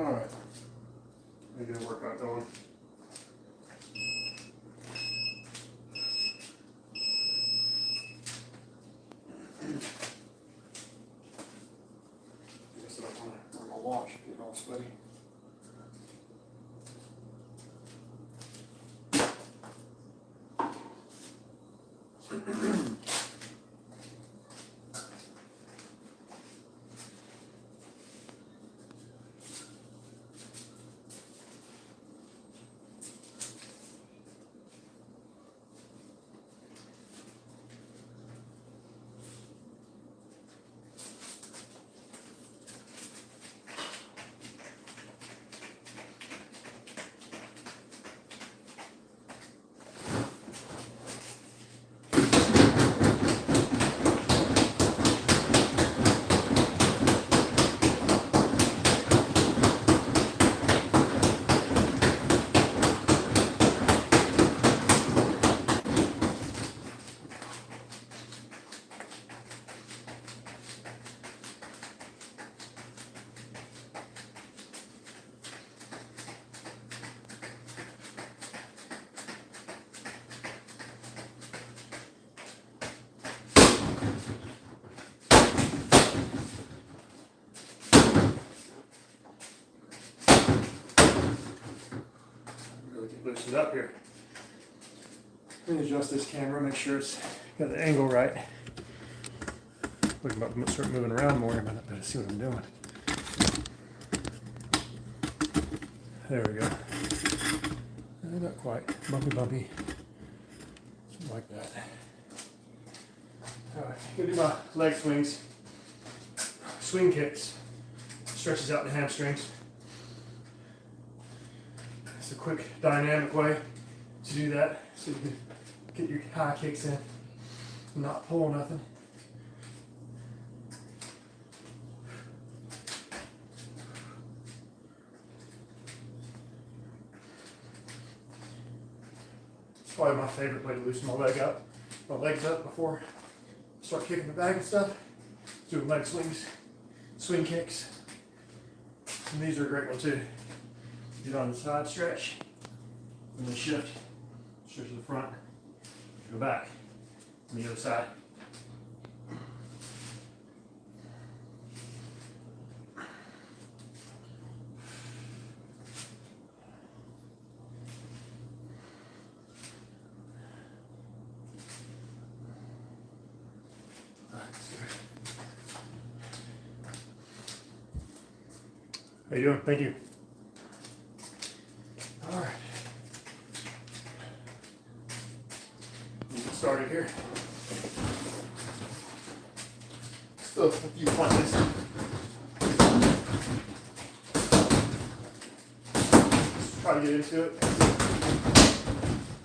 Alright. Let me get a workout going. Guess I don't want to wear my watch, get all sweaty. Loosen it up here. Let me adjust this camera, make sure it's got the angle right. Looking about to start moving around more, I might not be able to see what I'm doing. There we go. Not quite. Bumpy, bumpy. Something like that. Alright, gonna do my leg swings. Swing kicks. Stretches out the hamstrings. It's a quick, dynamic way to do that, so you can get your high kicks in and not pull nothing. It's probably my favorite way to loosen my legs up before I start kicking the bag and stuff. Doing leg swings, swing kicks, and these are a great one too. Get on the side stretch, and then shift, stretch to the front, go back, on the other side. How you doing? Thank you. All right. Let's get started here. Still a few punches. Just try to get into it.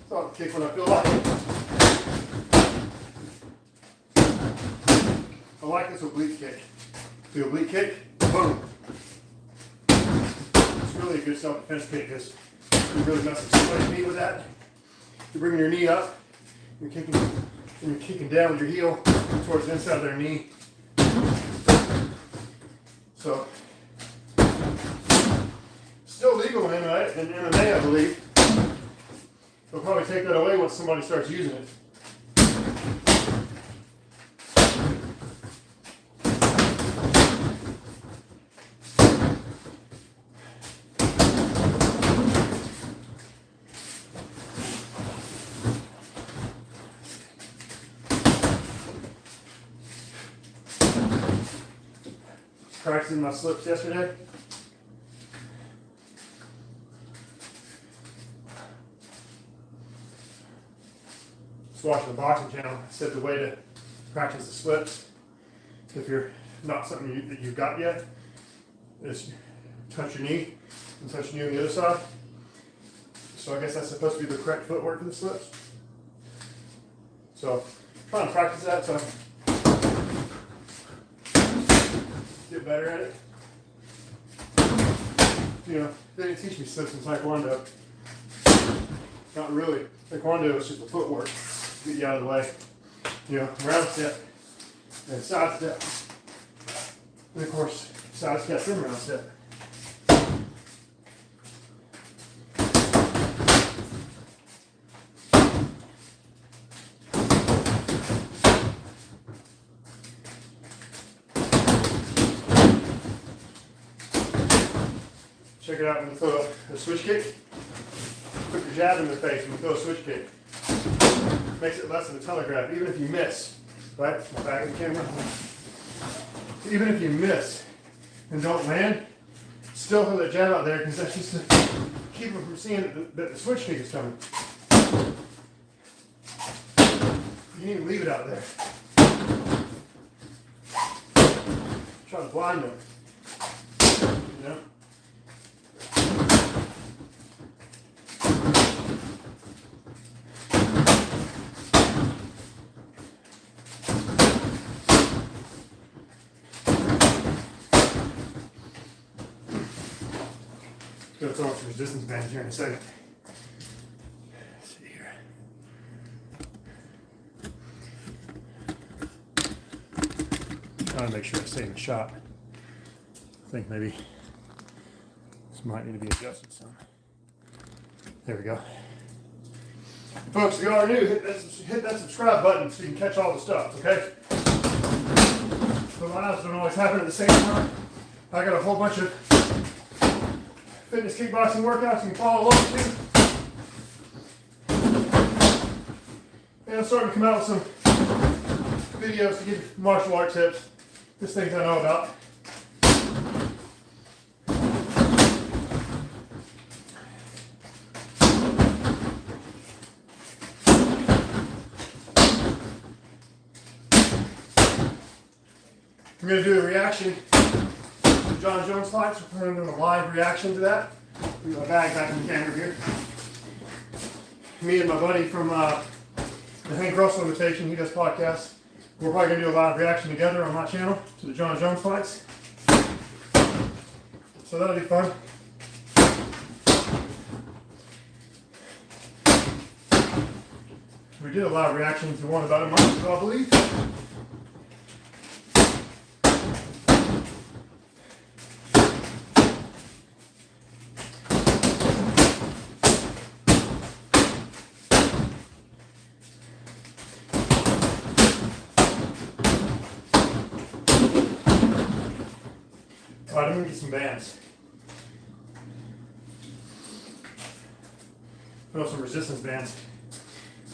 So I'll kick when I feel like it. I like this oblique kick. The oblique kick, boom. Really a good self-defense kick because you really mess with somebody's knee with that. You're bringing your knee up, you're kicking down with your heel towards the inside of their knee. So, still legal in MMA, I believe. They'll probably take that away once somebody starts using it. Practicing my slips yesterday. Just watching the boxing channel. I said the way to practice the slips, if you're not something that you've got yet, is touch your knee and touch your knee on the other side. So I guess that's supposed to be the correct footwork for the slips. So I'm trying to practice that so I can get better at it. You know, they didn't teach me slips in Taekwondo. Not really. Taekwondo is just a footwork. Get you out of the way. You know, round step and side step. And of course, side step and round step. Check it out when you throw a switch kick. Put your jab in the face when you throw a switch kick. Makes it less than a telegraph, even if you miss. Right? My back of the camera. Even if you miss and don't land, still throw that jab out there because that's just to keep them from seeing that the switch kick is coming. You can even leave it out there. Try to blind them. You know? Gonna throw some resistance bands here in a second. Let's see here. Trying to make sure I stay in the shot. I think maybe this might need to be adjusted some. There we go. Folks, if you are new, hit that subscribe button so you can catch all the stuff, okay? The lives don't always happen at the same time. I got a whole bunch of fitness kickboxing workouts you can follow along to. And I'm starting to come out with some videos to give martial art tips, just things I know about. I'm going to do a reaction to John Jones fights. We're going to do a live reaction to that. Put my bag back in the camera here. Me and my buddy from the Hank Russell Invitation, he does podcasts. We're probably going to do a live reaction together on my channel to the John Jones fights. So that'll be fun. We did a live reaction to one about a month ago, I believe. Alright, I'm going to get some bands. Put on some resistance bands.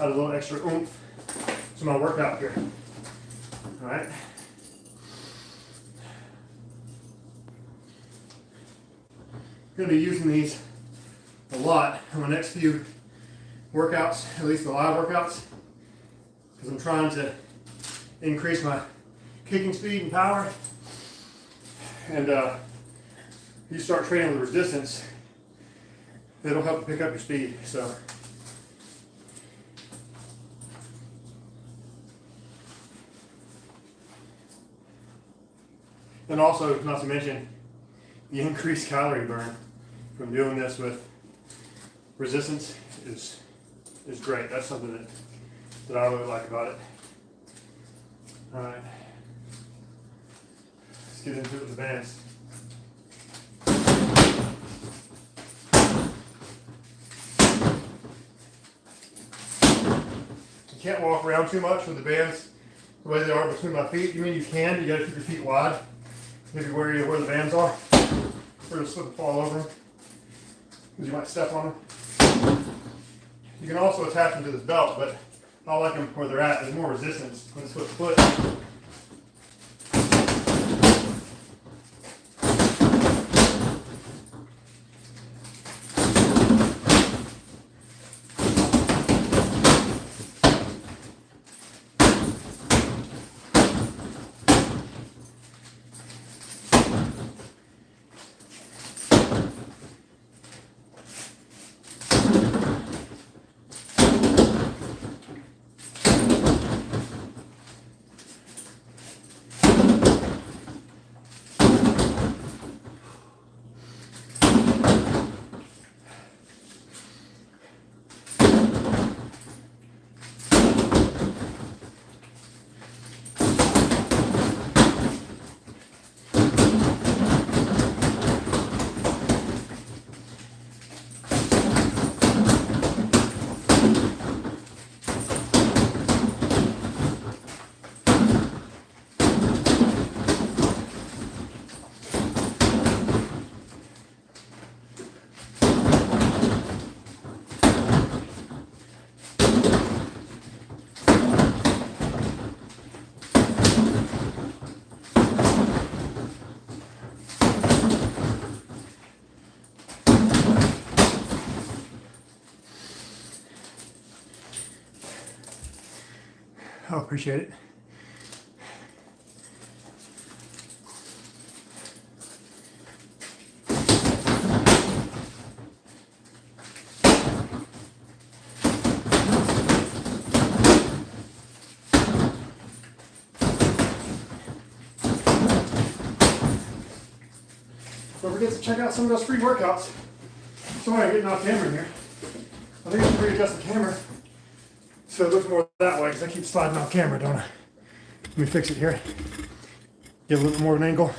Add a little extra oomph to my workout here. Alright. I'm going to be using these a lot on my next few workouts, at least the live workouts, because I'm trying to increase my kicking speed and power. And you start training with resistance, it'll help pick up your speed. So and also, not to mention, the increased calorie burn from doing this with resistance is great. That's something that I really like about it. All right. Let's get into it with the bands. You can't walk around too much with the bands the way they are between my feet. You mean you can, you gotta keep your feet wide. Maybe where the bands are. Or just slip and fall over them. Because you might step on them. You can also attach them to this belt, but I like them where they're at. There's more resistance when it's with the foot. I'll appreciate it. Don't forget to check out some of those free workouts. Sorry, I'm getting off camera here. I think I should readjust the camera so it looks more that way because I keep sliding off camera, don't I? Let me fix it here. Get a little more of an angle.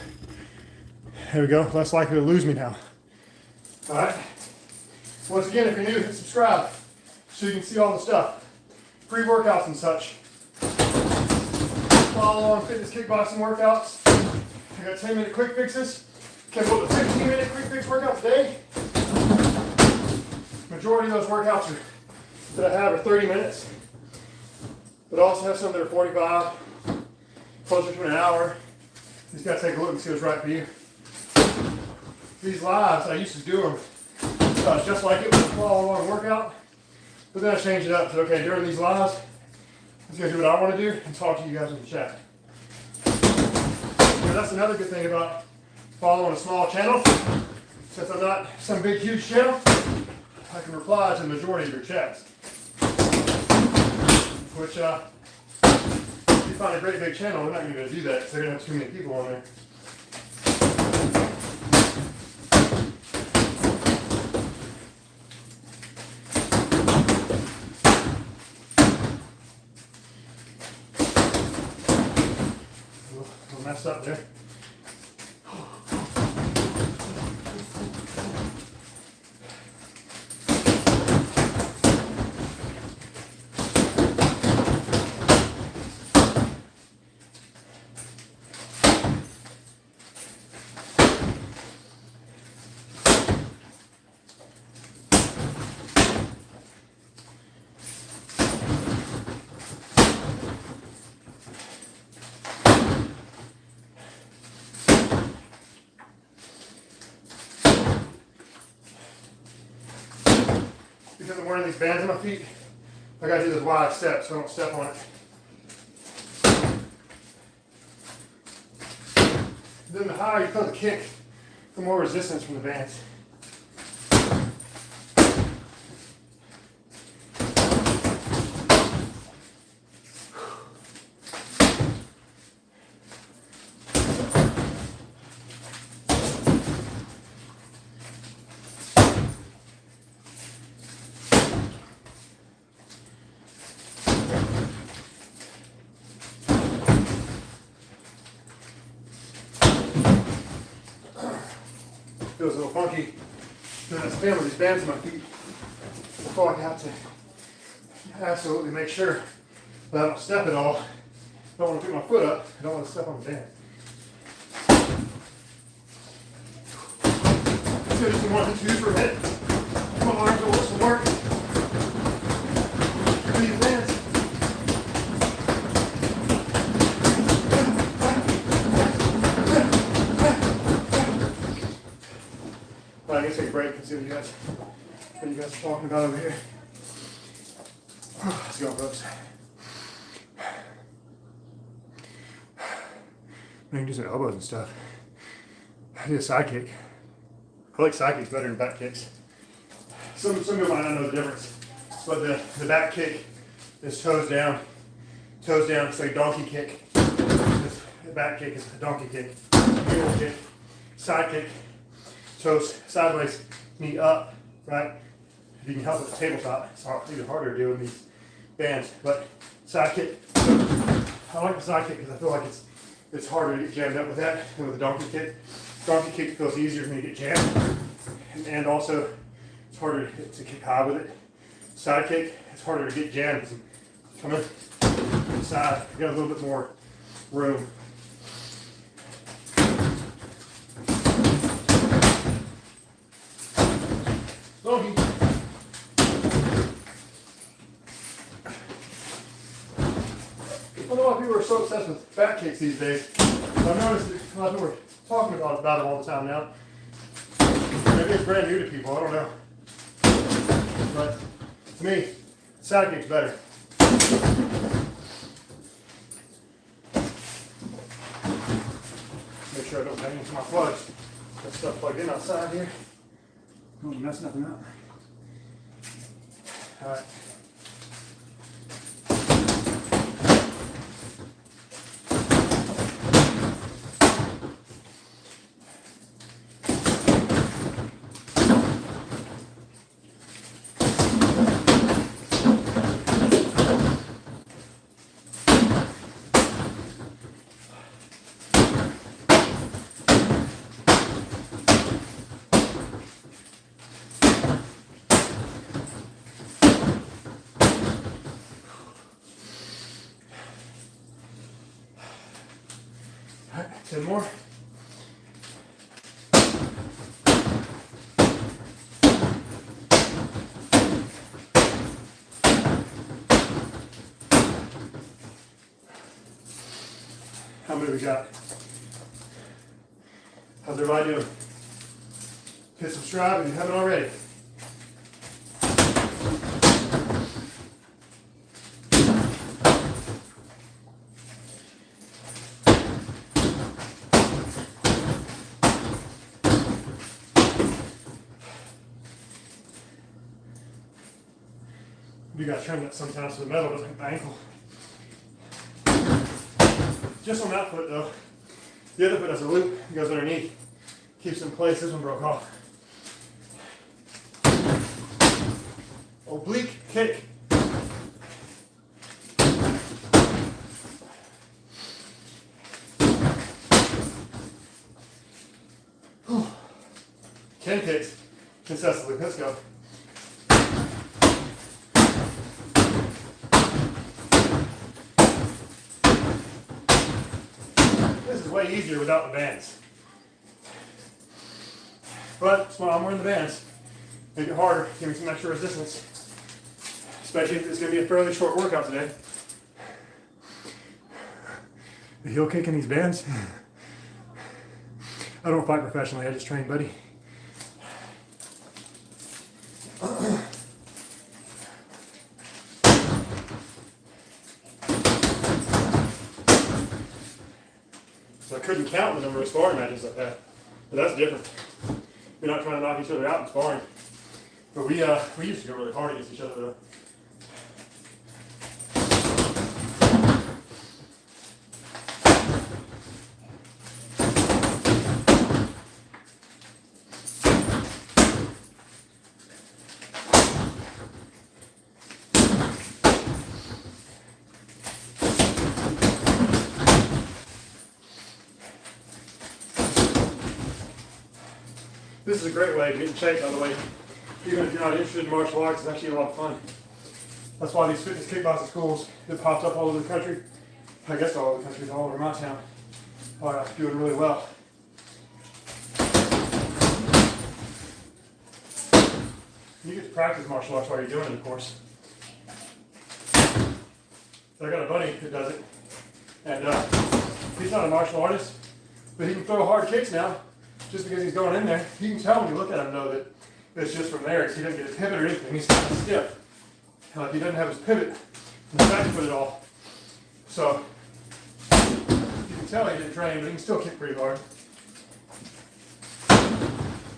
There we go. Less likely to lose me now. All right. Once again, if you're new, hit subscribe so you can see all the stuff. Free workouts and such. Follow on fitness kickboxing workouts. I got 10-minute quick fixes. Can go to 15-minute quick fix workouts a day. Majority of those workouts that I have are 30 minutes. But I also have some that are 45, closer to an hour. You just gotta take a look and see what's right for you. These lives, I used to do them just like it was a follow-along workout, but then I changed it up. So okay, during these lives, I'm just gonna do what I want to do and talk to you guys in the chat. You know, that's another good thing about following a small channel. Since I'm not some big, huge channel, I can reply to the majority of your chats. Which, if you find a great big channel, they're not going to be able to do that because they're going to have too many people on there. A little messed up there. Because I'm wearing these bands on my feet, I gotta do this wide step so I don't step on it. Then the higher you throw the kick, the more resistance from the bands. Feels a little funky doing that spin with these bands on my feet. I feel like I have to absolutely make sure that I don't step at all. I don't want to pick my foot up. I don't want to step on the band. Let's go do some 1 and 2s for a minute. Come on, arms over some work. Do these bands. I guess take a break and see what you guys are talking about over here. Let's go, folks. I can do some elbows and stuff. I do a side kick. I like side kicks better than back kicks. Some people might not know the difference, but the back kick is toes down. Toes down, it's like a donkey kick. The back kick is a donkey kick. Mule kick. Side kick. Toes sideways, knee up, right? If you can help with the tabletop, it's even harder to do in these bands. But side kick, I like the side kick because I feel like it's harder to get jammed up with that than with the donkey kick. Donkey kick feels easier for me to get jammed, and also it's harder to kick high with it. Side kick, it's harder to get jammed because I'm coming inside. You got a little bit more room. Donkey. I don't know why people are so obsessed with back kicks these days. I've noticed that a lot of people are talking about it all the time now. Maybe it's brand new to people, I don't know. But to me, side kick's better. sure I don't bang into my plugs. Got stuff plugged in outside here. Don't want to mess nothing up. All right. All right, 10 more. How many we got? How's everybody doing? Hit subscribe if you haven't already. You got to trim that sometimes so the metal doesn't hit the ankle. Just on that foot though. The other foot has a loop, it goes underneath. Keeps it in place. This one broke off. Oblique kick. Whew. 10 kicks successfully. Let's go. This is way easier without the bands. But that's why I'm wearing the bands. Make it harder, give me some extra resistance. Especially if it's going to be a fairly short workout today. The heel kick in these bands. I don't fight professionally, I just train, buddy. So I couldn't count the number of sparring matches I've had. But that's different. We're not trying to knock each other out in sparring. But we used to go really hard against each other though. This is a great way to get in shape, by the way. Even if you're not interested in martial arts, it's actually a lot of fun. That's why these fitness kickboxing schools that popped up all over the country, I guess all over the country, all over my town, are doing really well. You get to practice martial arts while you're doing it, of course. So I got a buddy that does it, and he's not a martial artist, but he can throw hard kicks now. Just because he's going in there, you can tell when you look at him though that it's just from there, because he doesn't get a pivot or anything. He's kind of stiff. Like he doesn't have his pivot in the back foot at all. So you can tell he didn't train, but he can still kick pretty hard. I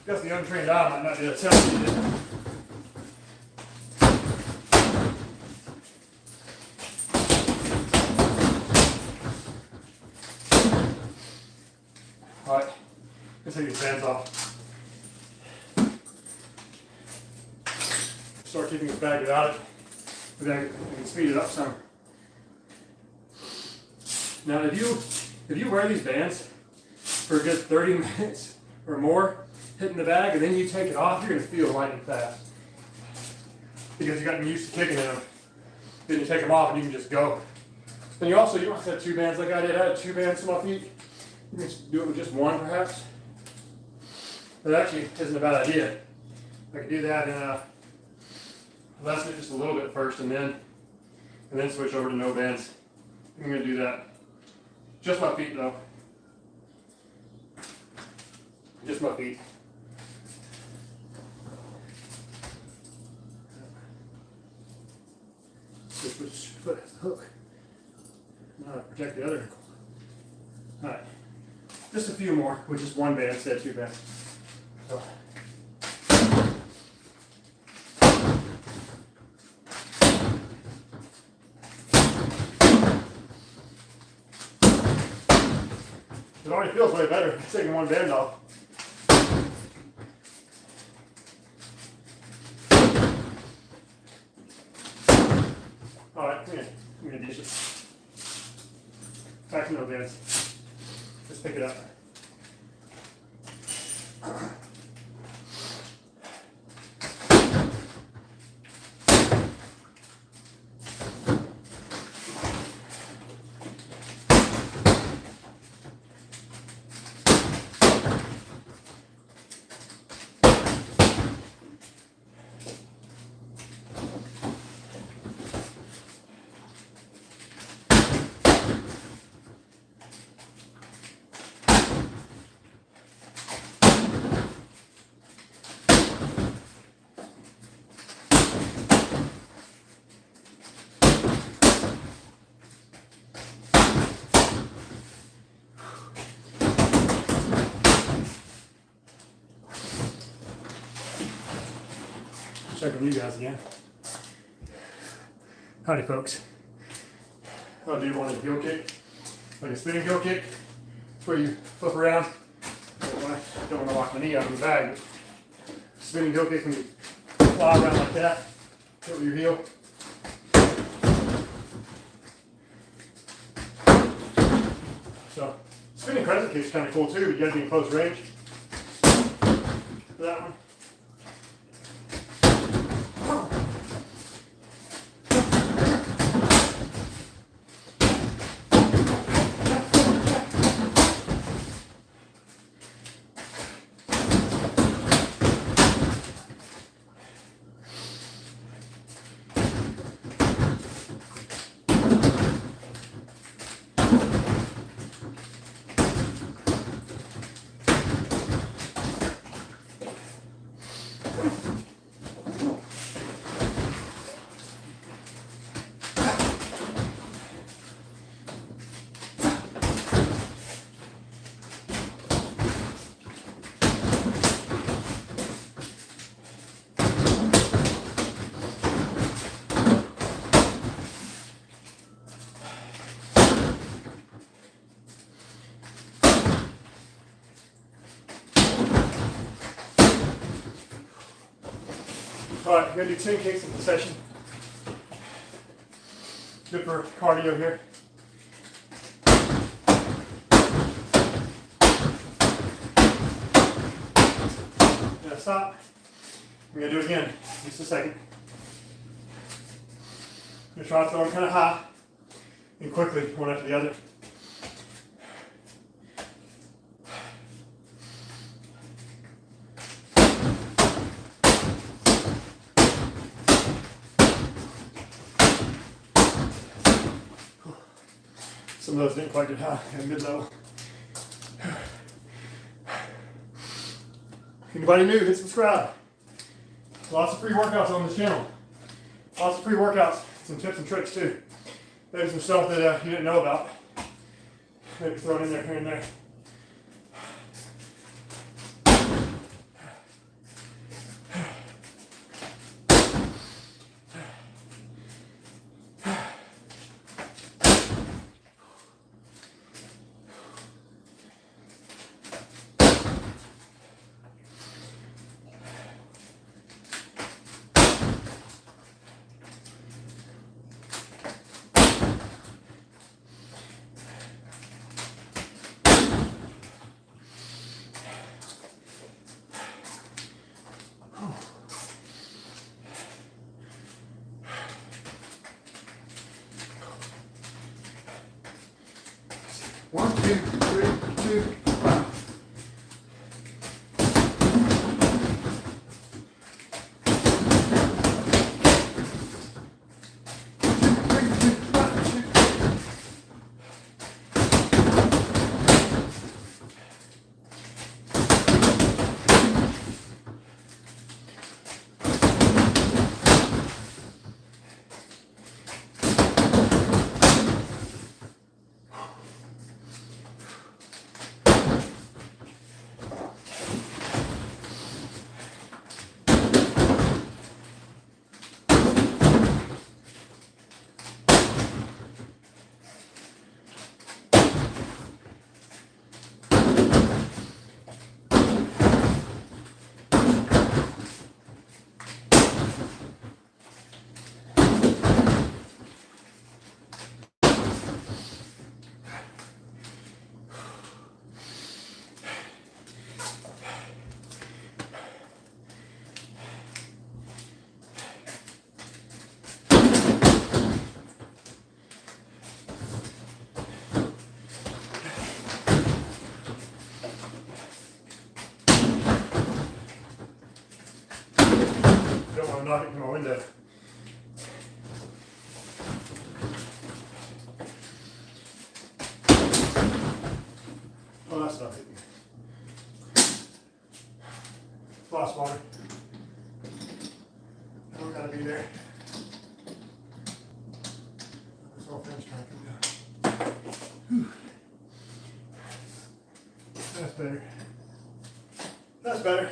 guess the untrained eye might not be able to tell he did. All right. Let's take these bands off. Start keeping this bag without it, but then we can speed it up some. Now, if you wear these bands for a good 30 minutes or more, hitting the bag, and then you take it off, you're going to feel lightning fast because you gotten used to kicking in them. Then you take them off and you can just go. And you don't have to have 2 bands like I did. I had 2 bands to my feet. You can do it with just 1, perhaps. That actually isn't a bad idea. I could do that and lessen it just a little bit first, and then switch over to no bands. I'm going to do that. Just my feet, though. Just my feet. Switch which foot has the hook. Now I protect the other ankle. All right. just a few more with just one band instead of two bands. So. It already feels way better taking one band off. Alright, I'm gonna ditch it. Back to no bands. Just pick it up. Check with you guys again. Howdy folks. I'll do one of the heel kick, like a spinning heel kick. It's where you flip around. Don't want to lock my knee out of the bag. Spinning heel kick, when you fly around like that, hit with your heel. So spinning crescent kick is kind of cool too, but you got to be in close range for that one. Alright, we're going to do 10 kicks in the session. Good for cardio here. Gonna stop. I'm going to do it again in just a second. I'm going to try to throw them kind of high and quickly, one after the other. Some of those didn't quite get high and mid-level. Anybody new, hit subscribe. Lots of free workouts on this channel. Lots of free workouts, some tips and tricks too. Maybe some stuff that you didn't know about. Maybe throw it in there, here and there. One, two, three, two, five. glass of water. I don't gotta be there. This whole thing's trying to come down. Whew. That's better. That's better.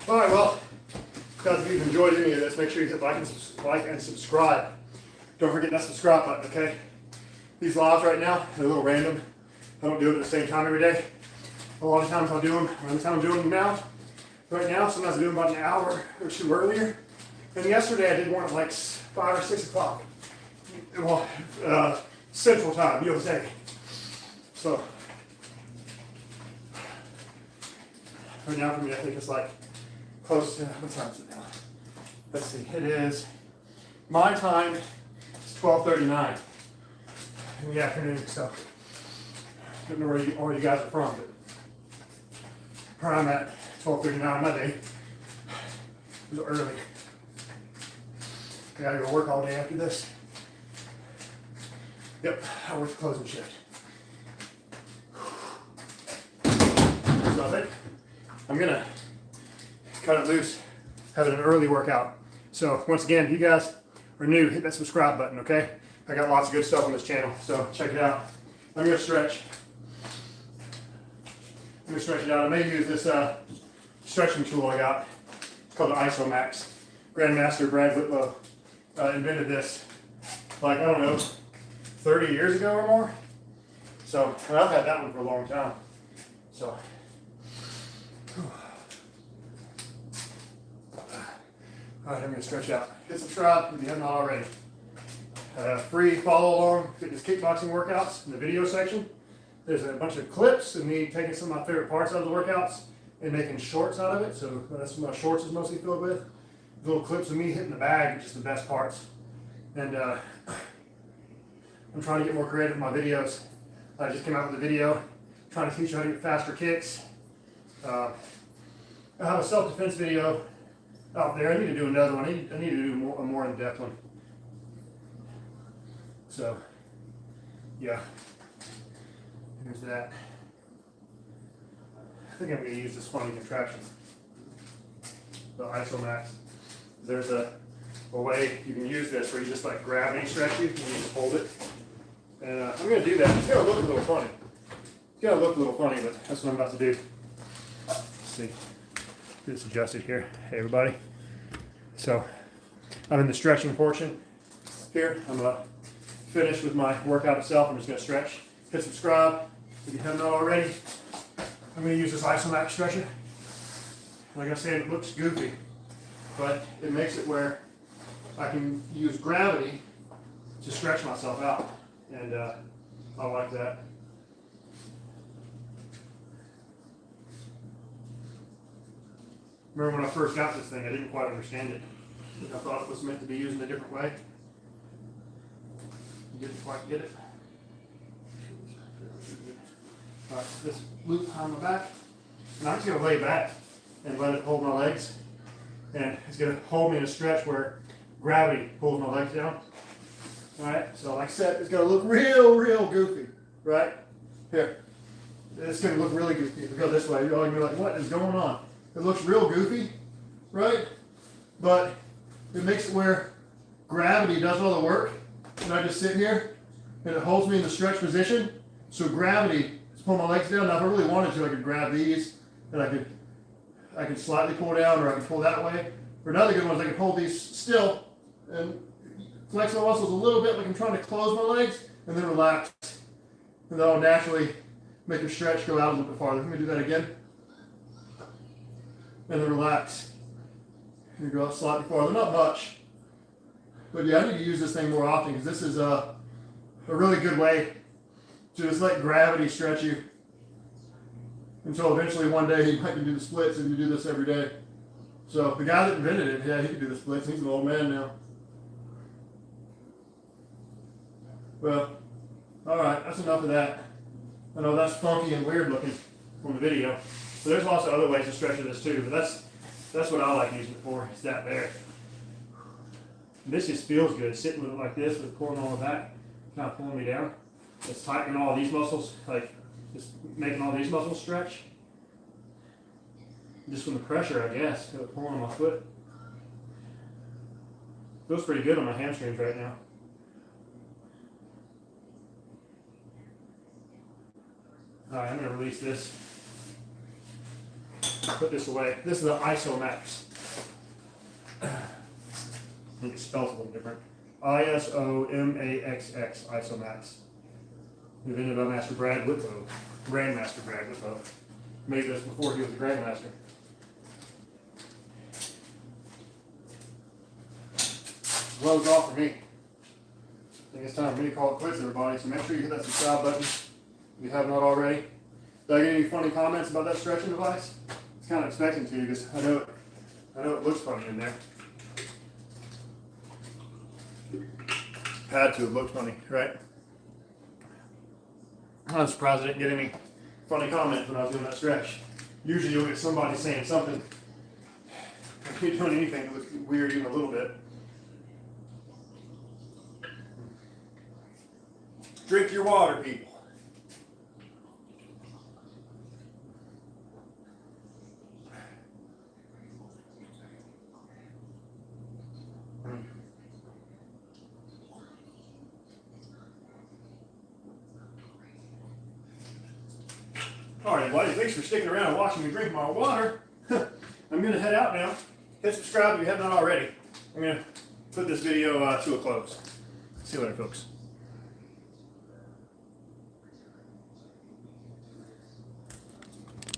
All right, well, guys, if you've enjoyed any of this, make sure you hit like and subscribe. Don't forget that subscribe button, okay? These lives right now, they're a little random. I don't do it at the same time every day. A lot of times I'll do them around the time I'm doing them now. Right now, sometimes I do them about an hour or two earlier. And yesterday I did one at like 5 or 6 o'clock. Well, Central Time, USA. So, right now for me, I think it's like close to, what time is it now? Let's see, it is, my time is 12:39 in the afternoon, so I don't know where you guys are from, but where I'm at, 12:39 my day. It was early. I gotta go work all day after this. Yep, I work the closing shift. So I think I'm gonna cut it loose, having an early workout. So once again, if you guys are new, hit that subscribe button, okay? I got lots of good stuff on this channel, so check it out. I'm gonna stretch. I'm gonna stretch it out. I may use this stretching tool I got. It's called the IsoMax. Grandmaster Brad Whitlow invented this, like, I don't know, 30 years ago or more. So, and I've had that one for a long time. So, all right, I'm gonna stretch out. Hit subscribe if you have not already. Free follow along fitness kickboxing workouts in the video section. There's a bunch of clips of me taking some of my favorite parts out of the workouts and making shorts out of it. So that's what my shorts is mostly filled with. Little clips of me hitting the bag, which is the best parts. And I'm trying to get more creative in my videos. I just came out with a video trying to teach you how to get faster kicks. I have a self-defense video out there. I need to do another one. I need to do a more in-depth one. So, yeah. Here's that. I think I'm going to use this funny contraption, the IsoMax. There's a way you can use this where you just like gravity stretch you and you just hold it. And I'm going to do that. It's going to look a little funny. It's going to look a little funny, but that's what I'm about to do. Let's see. Get this adjusted here. Hey, everybody. So, I'm in the stretching portion here. I'm going to finish with my workout itself. I'm just going to stretch. Hit subscribe if you haven't already. I'm going to use this IsoMax stretcher. Like I said, it looks goofy, but it makes it where I can use gravity to stretch myself out, and I like that. Remember when I first got this thing, I didn't quite understand it. I thought it was meant to be used in a different way. Didn't quite get it. All right, this loop behind my back, and I'm just going to lay back and let it hold my legs, and it's going to hold me in a stretch where gravity pulls my legs down. All right, so like I said, it's going to look real goofy, right? Here, it's going to look really goofy. If we go this way, you're going to be like, what is going on? It looks real goofy, right? But it makes it where gravity does all the work, and I just sit here, and it holds me in the stretch position, so gravity is pulling my legs down. Now, if I really wanted to, I could grab these, and I could slightly pull down, or I could pull that way. Or another good one is I can hold these still, and flex my muscles a little bit like I'm trying to close my legs, and then relax. And that'll naturally make your stretch go out a little bit farther. Let me do that again. And then relax. And go out slightly farther, not much. But yeah, I need to use this thing more often because this is a really good way to just let gravity stretch you until eventually one day you might can do the splits if you do this every day. So the guy that invented it, yeah, he could do the splits. He's an old man now. Well, all right, that's enough of that. I know that's funky and weird looking from the video. So there's lots of other ways to stretch this too, but That's what I like using it for, is that there. And this just feels good, sitting with it like this, with pulling all the back, kind of pulling me down. It's tightening all these muscles, like just making all these muscles stretch. Just from the pressure, I guess, pulling on my foot. Feels pretty good on my hamstrings right now. Alright, I'm going to release this. Put this away. This is the ISOMAX. I think it spells a little different. ISOMAXX, ISOMAX. Invented by Master Brad Whitlow, Grandmaster Brad Whitlow. Made this before he was a Grandmaster. Loads off for me. I think it's time for me to call it quits, everybody. So make sure you hit that subscribe button if you have not already. Did I get any funny comments about that stretching device? I was kind of expecting to, because I know it looks funny in there. Had to, it looked funny, right? I'm surprised I didn't get any funny comments when I was doing that stretch. Usually you'll get somebody saying something. If you're doing anything that looks weird even a little bit. Drink your water, people. Alright, everybody, thanks for sticking around and watching me drink my water. I'm going to head out now. Hit subscribe if you have not already. I'm going to put this video to a close. See you later, folks.